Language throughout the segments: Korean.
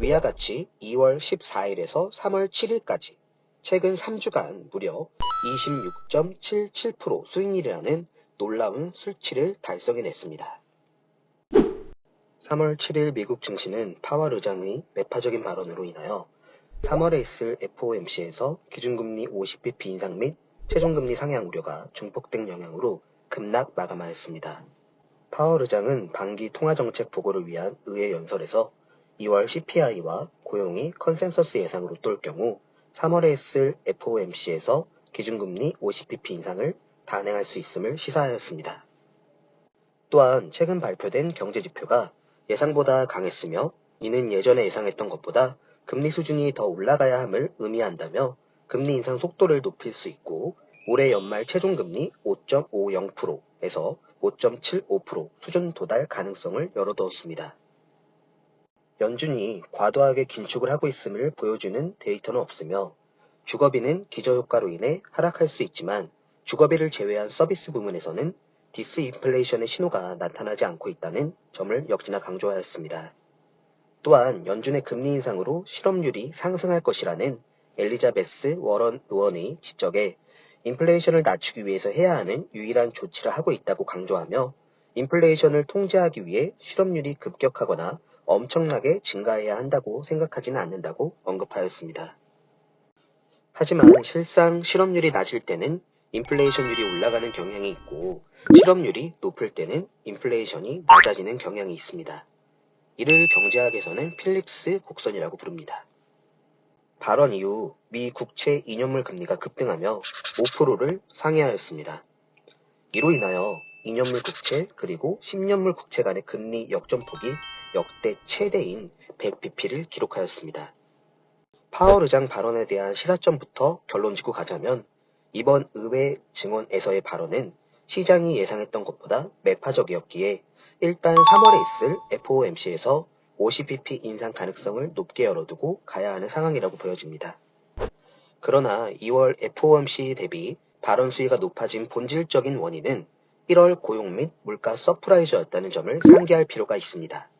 위와 같이 2월 14일에서 3월 7일까지 최근 3주간 무려 26.77% 수익률이라는 놀라운 수치를 달성해냈습니다. 3월 7일 미국 증시는 파월 의장의 매파적인 발언으로 인하여 3월에 있을 FOMC에서 기준금리 50bp 인상 및 최종금리 상향 우려가 증폭된 영향으로 급락 마감하였습니다. 파월 의장은 반기 통화정책 보고를 위한 의회 연설에서 2월 CPI와 고용이 컨센서스 예상으로 똘 경우 3월에 있을 FOMC에서 기준금리 50bp 인상을 단행할 수 있음을 시사하였습니다. 또한 최근 발표된 경제지표가 예상보다 강했으며 이는 예전에 예상했던 것보다 금리 수준이 더 올라가야 함을 의미한다며 금리 인상 속도를 높일 수 있고 올해 연말 최종금리 5.50%에서 5.75% 수준 도달 가능성을 열어두었습니다. 연준이 과도하게 긴축을 하고 있음을 보여주는 데이터는 없으며 주거비는 기저효과로 인해 하락할 수 있지만 주거비를 제외한 서비스 부문에서는 디스인플레이션의 신호가 나타나지 않고 있다는 점을 역시나 강조하였습니다. 또한 연준의 금리 인상으로 실업률이 상승할 것이라는 엘리자베스 워런 의원의 지적에 인플레이션을 낮추기 위해서 해야 하는 유일한 조치를 하고 있다고 강조하며 인플레이션을 통제하기 위해 실업률이 급격하거나 엄청나게 증가해야 한다고 생각하지는 않는다고 언급하였습니다. 하지만 실상 실업률이 낮을 때는 인플레이션율이 올라가는 경향이 있고 실업률이 높을 때는 인플레이션이 낮아지는 경향이 있습니다. 이를 경제학에서는 필립스 곡선이라고 부릅니다. 발언 이후 미 국채 2년물 금리가 급등하며 5%를 상회하였습니다. 이로 인하여 2년물 국채 그리고 10년물 국채 간의 금리 역전폭이 역대 최대인 100bp를 기록하였습니다. 파월 의장 발언에 대한 시사점부터 결론 짓고 가자면 이번 의회 증언에서의 발언은 시장이 예상했던 것보다 매파적이었기에 일단 3월에 있을 FOMC에서 50bp 인상 가능성을 높게 열어두고 가야 하는 상황이라고 보여집니다. 그러나 2월 FOMC 대비 발언 수위가 높아진 본질적인 원인은 1월 고용 및 물가 서프라이즈였다는 점을 상기할 필요가 있습니다.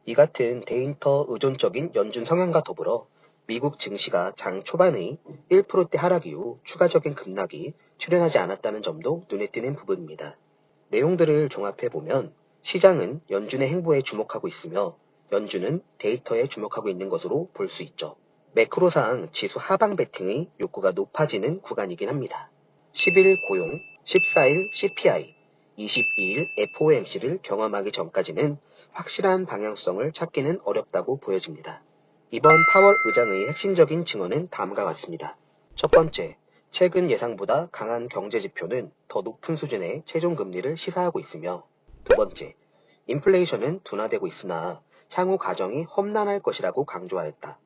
이 같은 데이터 의존적인 연준 성향과 더불어 미국 증시가 장 초반의 1%대 하락 이후 추가적인 급락이 출현하지 않았다는 점도 눈에 띄는 부분입니다. 내용들을 종합해보면 시장은 연준의 행보에 주목하고 있으며 연준은 데이터에 주목하고 있는 것으로 볼 수 있죠. 매크로상 지수 하방 베팅의 욕구가 높아지는 구간이긴 합니다. 10일 고용, 14일 CPI, 22일 FOMC를 경험하기 전까지는 확실한 방향성을 찾기는 어렵다고 보여집니다. 이번 파월 의장의 핵심적인 증언은 다음과 같습니다. 첫 번째, 최근 예상보다 강한 경제지표는 더 높은 수준의 최종금리를 시사하고 있으며 두 번째, 인플레이션은 둔화되고 있으나 향후 가정이 험난할 것이라고 강조하였다.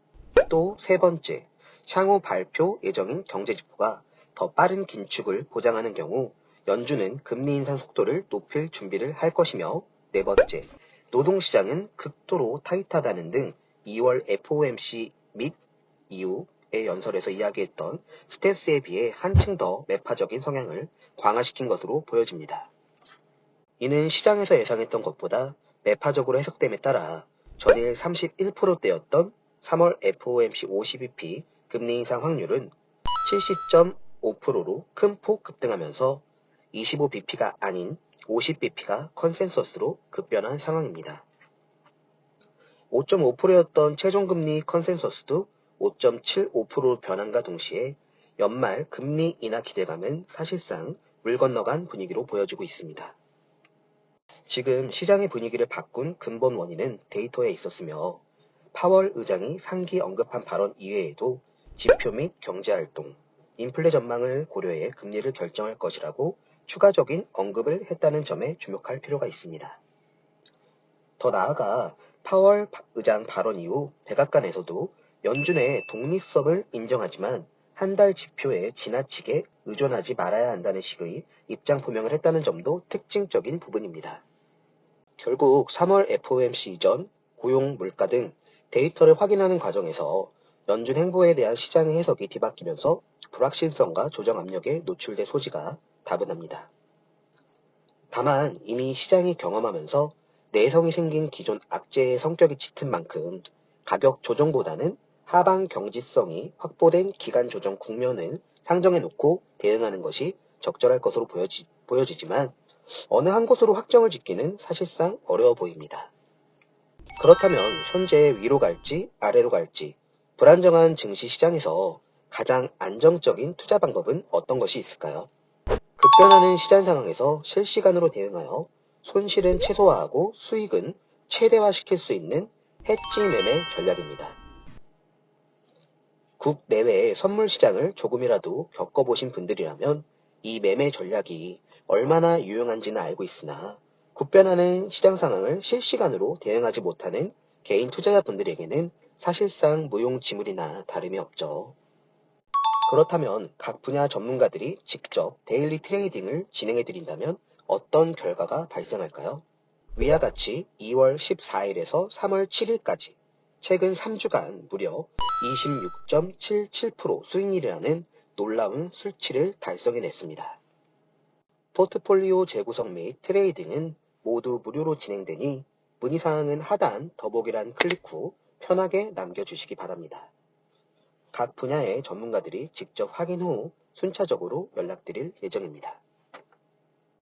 또 세 번째, 향후 발표 예정인 경제지표가 더 빠른 긴축을 보장하는 경우 연준은 금리 인상 속도를 높일 준비를 할 것이며 네 번째, 노동시장은 극도로 타이트하다는 등 2월 FOMC 및 이후의 연설에서 이야기했던 스탠스에 비해 한층 더 매파적인 성향을 강화시킨 것으로 보여집니다. 이는 시장에서 예상했던 것보다 매파적으로 해석됨에 따라 전일 31%대였던 3월 FOMC 50bp 금리 인상 확률은 70.5%로 큰 폭 급등하면서 25bp가 아닌 50bp가 컨센서스로 급변한 상황입니다. 5.5%였던 최종금리 컨센서스도 5.75%로 변함과 동시에 연말 금리 인하 기대감은 사실상 물 건너간 분위기로 보여지고 있습니다. 지금 시장의 분위기를 바꾼 근본 원인은 데이터에 있었으며 파월 의장이 상기 언급한 발언 이외에도 지표 및 경제활동, 인플레 전망을 고려해 금리를 결정할 것이라고 추가적인 언급을 했다는 점에 주목할 필요가 있습니다. 더 나아가 파월 의장 발언 이후 백악관에서도 연준의 독립성을 인정하지만 한 달 지표에 지나치게 의존하지 말아야 한다는 식의 입장 표명을 했다는 점도 특징적인 부분입니다. 결국 3월 FOMC 이전 고용, 물가 등 데이터를 확인하는 과정에서 연준 행보에 대한 시장의 해석이 뒤바뀌면서 불확실성과 조정 압력에 노출될 소지가 다분합니다. 다만 이미 시장이 경험하면서 내성이 생긴 기존 악재의 성격이 짙은 만큼 가격 조정보다는 하방 경지성이 확보된 기간 조정 국면을 상정해 놓고 대응하는 것이 적절할 것으로 보여지지만 어느 한 곳으로 확정을 짓기는 사실상 어려워 보입니다. 그렇다면 현재 위로 갈지 아래로 갈지 불안정한 증시 시장에서 가장 안정적인 투자 방법은 어떤 것이 있을까요? 급변하는 시장 상황에서 실시간으로 대응하여 손실은 최소화하고 수익은 최대화시킬 수 있는 해지 매매 전략입니다. 국내외의 선물 시장을 조금이라도 겪어보신 분들이라면 이 매매 전략이 얼마나 유용한지는 알고 있으나 급변하는 시장 상황을 실시간으로 대응하지 못하는 개인 투자자분들에게는 사실상 무용지물이나 다름이 없죠. 그렇다면 각 분야 전문가들이 직접 데일리 트레이딩을 진행해 드린다면 어떤 결과가 발생할까요? 위와 같이 2월 14일에서 3월 7일까지 최근 3주간 무려 26.77% 수익률이라는 놀라운 수치를 달성해냈습니다. 포트폴리오 재구성 및 트레이딩은 모두 무료로 진행되니 문의사항은 하단 더보기란 클릭 후 편하게 남겨주시기 바랍니다. 각 분야의 전문가들이 직접 확인 후 순차적으로 연락드릴 예정입니다.